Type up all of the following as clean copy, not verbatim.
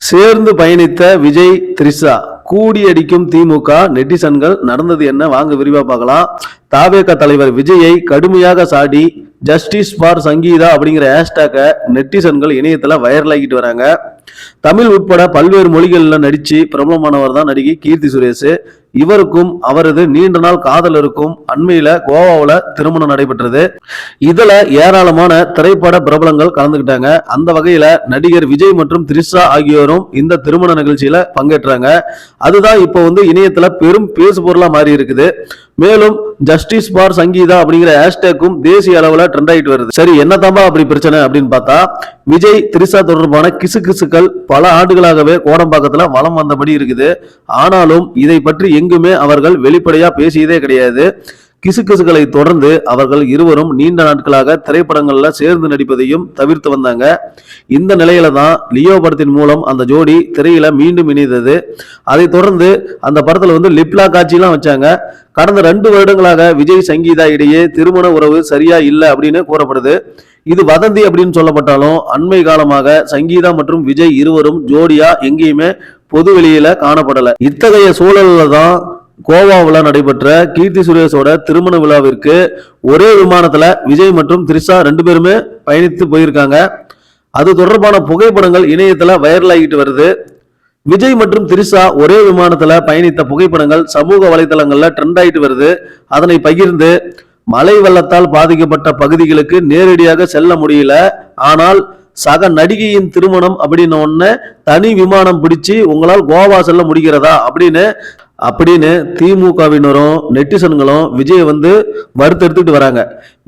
சேர்ந்து பயணித்த விஜய் த்ரிஷா கூடியடிக்கும் திமுக நெட்டிசன்கள் நடந்தது என்ன வாங்க விரிவா பார்க்கலாம். தாவேக தலைவர் விஜயை கடுமையாக சாடி ஜஸ்டிஸ் ஃபார் சங்கீதா அப்படிங்கிற ஹேஷ்டாக நெட்டிசன்கள் இணையத்துல வைரல் ஆகிட்டு வராங்க. தமிழ் உட்பட பல்வேறு மொழிகள்ல நடிச்சு பிரபலமானவர் தான் நடிகை கீர்த்தி சுரேஷ். இவருக்கும் அவரது நீண்ட நாள் காதலருக்கும் அண்மையில கோவாவில் திருமணம் நடைபெற்றது. இதுல ஏராளமான திரைப்பட பிரபலங்கள் கலந்துகிட்டாங்க. அந்த வகையில நடிகர் விஜய் மற்றும் த்ரிஷா ஆகியோரும் இந்த திருமண நிகழ்ச்சியில பங்கேற்றாங்க. அதுதான் இப்போ இணையத்துல பெரும் பேசு பொருளா மாறி இருக்குது. மேலும் ஜஸ்டிஸ் ஃபார் சங்கீதா அப்படிங்கிற ஹேஷ்டேக்கும் தேசிய அளவுல ட்ரெண்ட் ஆகிட்டு வருது. சரி, என்னதாம்பா அப்படி பிரச்சனை அப்படின்னு பார்த்தா, விஜய் த்ரிஷா தொடர்பான கிசுகிசுக்கள் பல ஆண்டுகளாகவே கோடம்பாக்கத்துல வலம் வந்தபடி இருக்குது. ஆனாலும் இதை பற்றி எங்குமே அவர்கள் வெளிப்படையா பேசியதே கிடையாது. கிசுகிசுகளை தொடர்ந்து அவர்கள் இருவரும் நீண்ட நாட்களாக திரைப்படங்கள்ல சேர்ந்து நடிப்பதையும் தவிர்த்து வந்தாங்க. இந்த நிலையில தான் லியோ படத்தின் மூலம் அந்த ஜோடி திரையில மீண்டும் இணைந்தது. அதை தொடர்ந்து அந்த படத்துல லிப்லா காட்சியெல்லாம் வச்சாங்க. கடந்த 2 வருடங்களாக விஜய் சங்கீதா இடையே திருமண உறவு சரியா இல்லை அப்படின்னு கூறப்படுது. இது வதந்தி அப்படின்னு சொல்லப்பட்டாலும் அண்மை காலமாக சங்கீதா மற்றும் விஜய் இருவரும் ஜோடியா எங்கேயுமே பொது வெளியில காணப்படல. இத்தகைய சூழல்ல தான் கோவாவில் நடைபெற்ற கீர்த்தி சுரேஷோட திருமண விழாவிற்கு ஒரே விமானத்துல விஜய் மற்றும் த்ரிஷா 2 பேருமே பயணித்து போயிருக்காங்க. அது தொடர்பான புகைப்படங்கள் இணையத்துல வைரல் ஆகிட்டு வருது. விஜய் மற்றும் த்ரிஷா ஒரே விமானத்துல பயணித்த புகைப்படங்கள் சமூக வலைதளங்கள்ல ட்ரெண்ட் ஆகிட்டு வருது. அதனை பகிர்ந்து மழை வெள்ளத்தால் பாதிக்கப்பட்ட பகுதிகளுக்கு நேரடியாக செல்ல முடியல, ஆனால் சக நடிகையின் திருமணம் அப்படின்னு ஒண்ணு தனி விமானம் பிடிச்சு உங்களால் கோவா செல்ல முடிகிறதா அப்படின்னு திமுகவினரும் நெட்டிசன்களும் விஜய் வறுத்தெடுத்துட்டு வராங்க.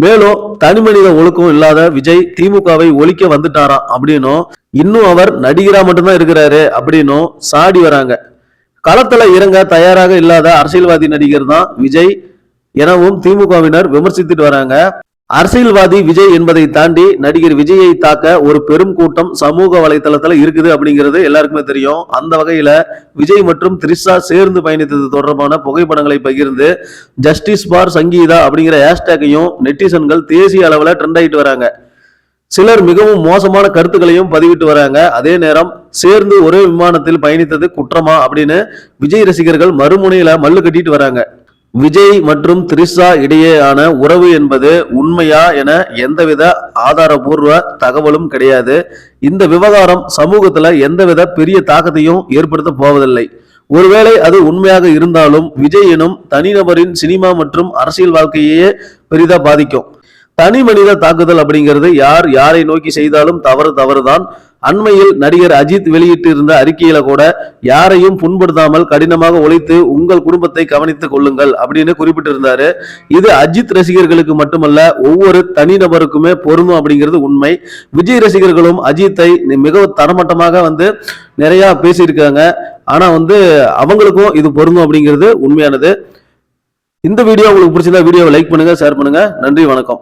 மேலும் தனி மனித ஒழுக்கம் இல்லாத விஜய் திமுகவை ஒழிக்க வந்துட்டாராம் அப்படின்னும், இன்னும் அவர் நடிகரா மட்டும்தான் இருக்கிறாரு அப்படின்னும் சாடி வராங்க. களத்துல இறங்க தயாராக இல்லாத அரசியல்வாதி நடிகர் தான் விஜய் எனவும் திமுகவினர் விமர்சித்துட்டு வராங்க. அரசியல்வாதி விஜய் என்பதை தாண்டி நடிகர் விஜயை தாக்க ஒரு பெரும் கூட்டம் சமூக வலைதளத்துல இருக்குது அப்படிங்கிறது எல்லாருக்குமே தெரியும். அந்த வகையில விஜய் மற்றும் த்ரிஷா சேர்ந்து பயணித்தது தொடர்பான புகைப்படங்களை பகிர்ந்து ஜஸ்டிஸ் ஃபார் சங்கீதா அப்படிங்கிற ஹேஷ்டேக்கையும் நெட்டிசன்கள் தேசிய அளவுல ட்ரெண்ட் ஆகிட்டு வராங்க. சிலர் மிகவும் மோசமான கருத்துக்களையும் பதிவிட்டு வராங்க. அதே நேரம் சேர்ந்து ஒரே விமானத்தில் பயணித்தது குற்றமா அப்படின்னு விஜய் ரசிகர்கள் மறுமுனையில மல்லு கட்டிட்டு வராங்க. விஜய் மற்றும் த்ரிஷா இடையேயான உறவு என்பது உண்மையா என எந்தவித ஆதாரபூர்வ தகவலும் கிடையாது. இந்த விவகாரம் சமூகத்துல எந்தவித பெரிய தாக்கத்தையும் ஏற்படுத்த போவதில்லை. ஒருவேளை அது உண்மையாக இருந்தாலும் விஜய் எனும் தனிநபரின் சினிமா மற்றும் அரசியல் வாழ்க்கையே பெரிதா பாதிக்கும். தனி மனித தாக்குதல் அப்படிங்கிறது யார் யாரை நோக்கி செய்தாலும் தவறுதான். அண்மையில் நடிகர் அஜித் வெளியிட்டு இருந்த அறிக்கையில கூட யாரையும் புண்படுத்தாமல் கடினமாக உழைத்து உங்கள் குடும்பத்தை கவனித்துக் கொள்ளுங்கள் அப்படின்னு குறிப்பிட்டிருந்தாரு. இது அஜித் ரசிகர்களுக்கு மட்டுமல்ல, ஒவ்வொரு தனிநபருக்குமே பொருந்தும் அப்படிங்கிறது உண்மை. விஜய் ரசிகர்களும் அஜித்தை மிகவும் தரமட்டமாக நிறைய பேசியிருக்காங்க. ஆனா அவங்களுக்கும் இது பொருந்தும் அப்படிங்கிறது உண்மையானது. இந்த வீடியோ உங்களுக்கு பிடிச்சிருந்தா வீடியோவை லைக் பண்ணுங்க, ஷேர் பண்ணுங்க. நன்றி, வணக்கம்.